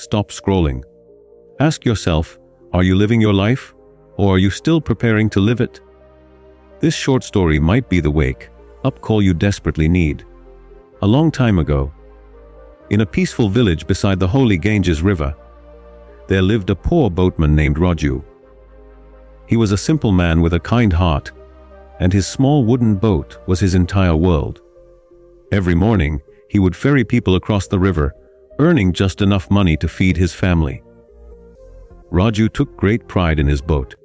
stop scrolling. Ask yourself, are you living your life, or are you still preparing to live it? This short story might be the wake-up call you desperately need. A long time ago, in a peaceful village beside the holy Ganges River, there lived a poor boatman named Raju. He was a simple man with a kind heart, and his small wooden boat was his entire world. Every morning, he would ferry people across the river, earning just enough money to feed his family. Raju took great pride in his boat.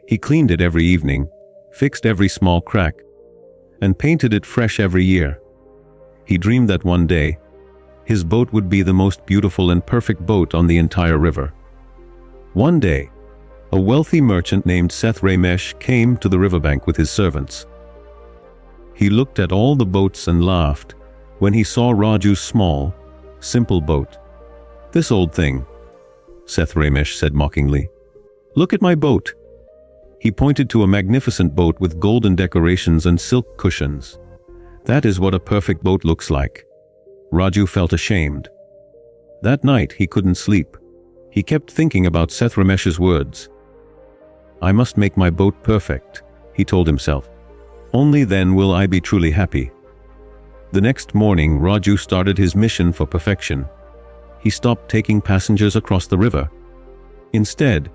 He cleaned it every evening, fixed every small crack, and painted it fresh every year. He dreamed that one day, his boat would be the most beautiful and perfect boat on the entire river. One day, a wealthy merchant named Seth Ramesh came to the riverbank with his servants. He looked at all the boats and laughed when he saw Raju's small, simple boat. "This old thing," Seth Ramesh said mockingly. "Look at my boat." He pointed to a magnificent boat with golden decorations and silk cushions. "That is what a perfect boat looks like." Raju felt ashamed. That night he couldn't sleep. He kept thinking about Seth Ramesh's words. "I must make my boat perfect," he told himself. "Only then will I be truly happy." The next morning, Raju started his mission for perfection. He stopped taking passengers across the river. Instead,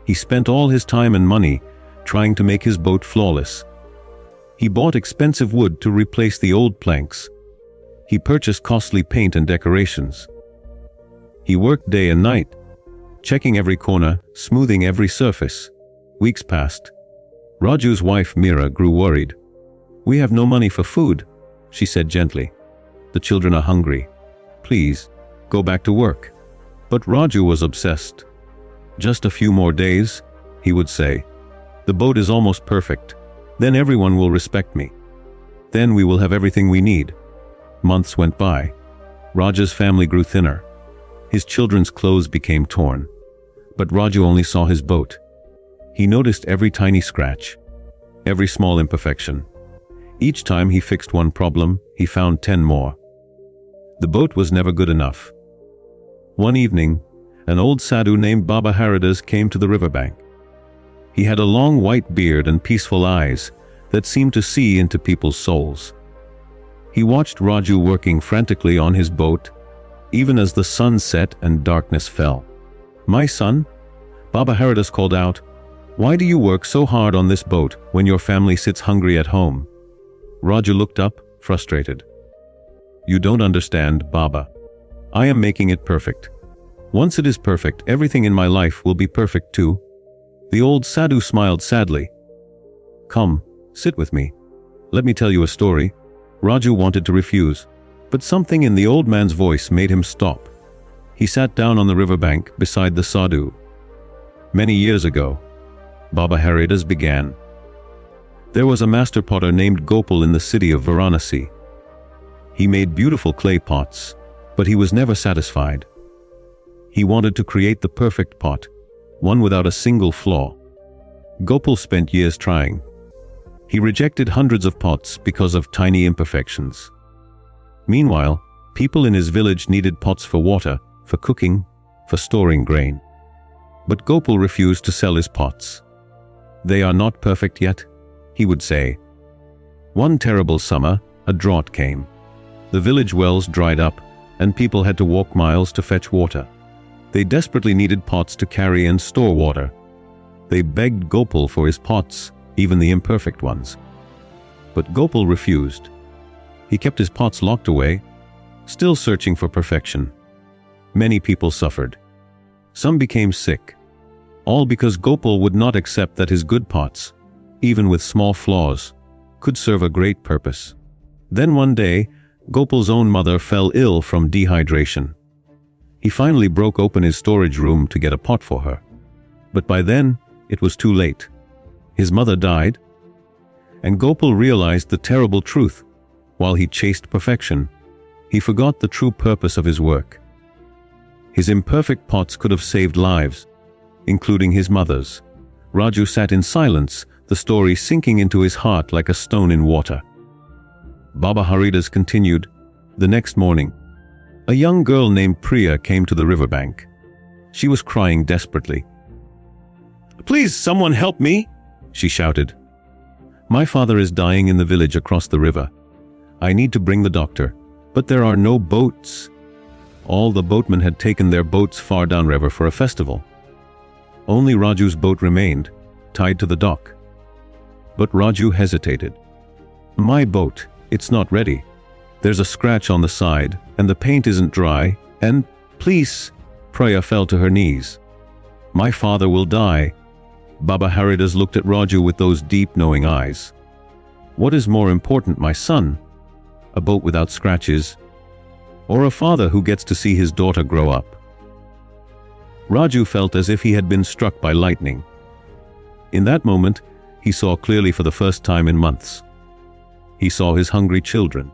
he spent all his time and money trying to make his boat flawless. He bought expensive wood to replace the old planks. He purchased costly paint and decorations. He worked day and night, checking every corner, smoothing every surface. Weeks passed. Raju's wife Meera grew worried. "We have no money for food," she said gently. "The children are hungry. Please, go back to work." But Raju was obsessed. "Just a few more days," he would say. "The boat is almost perfect. Then everyone will respect me. Then we will have everything we need." Months went by. Raju's family grew thinner. His children's clothes became torn. But Raju only saw his boat. He noticed every tiny scratch, every small imperfection. Each time he fixed one problem, he found 10 more. The boat was never good enough. One evening, an old sadhu named Baba Haridas came to the riverbank. He had a long white beard and peaceful eyes that seemed to see into people's souls. He watched Raju working frantically on his boat, even as the sun set and darkness fell. "My son," Baba Haridas called out, "why do you work so hard on this boat when your family sits hungry at home?" Raju looked up, frustrated. "You don't understand, Baba. I am making it perfect. Once it is perfect, everything in my life will be perfect too." The old sadhu smiled sadly. "Come, sit with me. Let me tell you a story." Raju wanted to refuse, but something in the old man's voice made him stop. He sat down on the riverbank beside the sadhu. "Many years ago," Baba Haridas began, "there was a master potter named Gopal in the city of Varanasi. He made beautiful clay pots, but he was never satisfied. He wanted to create the perfect pot, one without a single flaw. Gopal spent years trying. He rejected hundreds of pots because of tiny imperfections. Meanwhile, people in his village needed pots for water, for cooking, for storing grain. But Gopal refused to sell his pots. "They are not perfect yet," he would say. One terrible summer, a drought came. The village wells dried up, and people had to walk miles to fetch water. They desperately needed pots to carry and store water. They begged Gopal for his pots, even the imperfect ones. But Gopal refused. He kept his pots locked away, still searching for perfection. Many people suffered. Some became sick, all because Gopal would not accept that his good pots, even with small flaws, could serve a great purpose. Then one day, Gopal's own mother fell ill from dehydration. He finally broke open his storage room to get a pot for her. But by then, it was too late. His mother died, and Gopal realized the terrible truth. While he chased perfection, he forgot the true purpose of his work. His imperfect pots could have saved lives, including his mother's. Raju sat in silence, the story sinking into his heart like a stone in water. Baba Haridas continued, "The next morning, A young girl named Priya came to the riverbank. She was crying desperately. "Please, someone help me!" she shouted. "My father is dying in the village across the river. I need to bring the doctor, but there are no boats." All the boatmen had taken their boats far downriver for a festival. Only Raju's boat remained, tied to the dock. But Raju hesitated. "My boat, it's not ready. There's a scratch on the side, and the paint isn't dry, and, please," Priya fell to her knees. "My father will die." Baba Haridas looked at Raju with those deep, knowing eyes. "What is more important, my son? A boat without scratches, or a father who gets to see his daughter grow up?" Raju felt as if he had been struck by lightning. In that moment, he saw clearly for the first time in months. He saw his hungry children.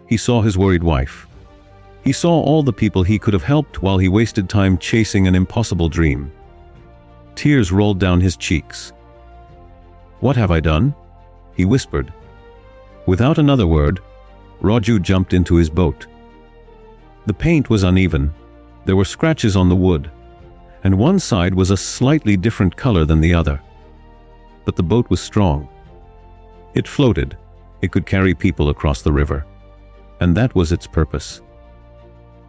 He saw his worried wife. He saw all the people he could have helped while he wasted time chasing an impossible dream. Tears rolled down his cheeks. "What have I done?" he whispered. Without another word, Raju jumped into his boat. The paint was uneven. There were scratches on the wood, and one side was a slightly different color than the other. But the boat was strong. It floated. It could carry people across the river. And that was its purpose.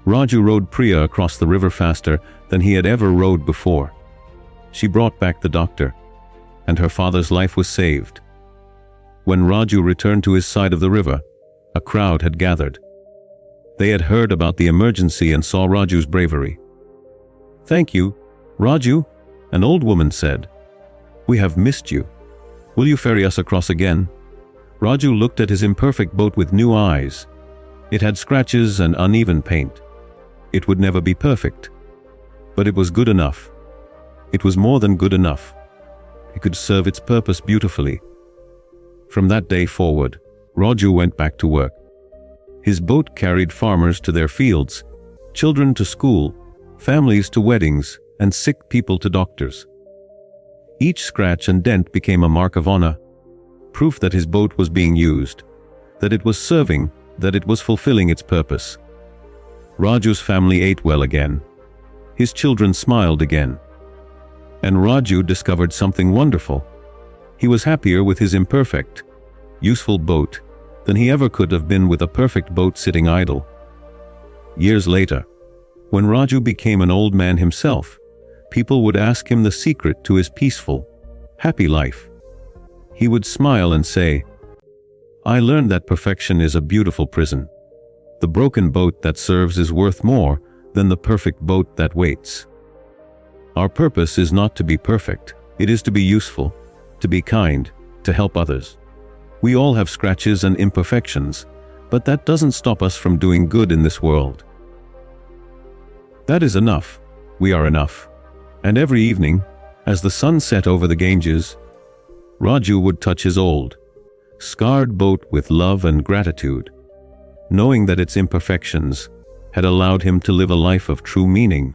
Raju rowed Priya across the river faster than he had ever rowed before. She brought back the doctor, and her father's life was saved. When Raju returned to his side of the river, a crowd had gathered. They had heard about the emergency and saw Raju's bravery. "Thank you, Raju," an old woman said. "We have missed you. Will you ferry us across again?" Raju looked at his imperfect boat with new eyes. It had scratches and uneven paint. It would never be perfect. But it was good enough. It was more than good enough. It could serve its purpose beautifully. From that day forward, Raju went back to work. His boat carried farmers to their fields, children to school, families to weddings, and sick people to doctors. Each scratch and dent became a mark of honor, proof that his boat was being used, that it was serving, that it was fulfilling its purpose. Raju's family ate well again. His children smiled again. And Raju discovered something wonderful. He was happier with his imperfect, useful boat than he ever could have been with a perfect boat sitting idle. Years later, when Raju became an old man himself, people would ask him the secret to his peaceful, happy life. He would smile and say, "I learned that perfection is a beautiful prison. The broken boat that serves is worth more than the perfect boat that waits." Our purpose is not to be perfect. It is to be useful, to be kind, to help others. We all have scratches and imperfections, but that doesn't stop us from doing good in this world. That is enough. We are enough. And every evening, as the sun set over the Ganges, Raju would touch his old, scarred boat with love and gratitude, knowing that its imperfections had allowed him to live a life of true meaning.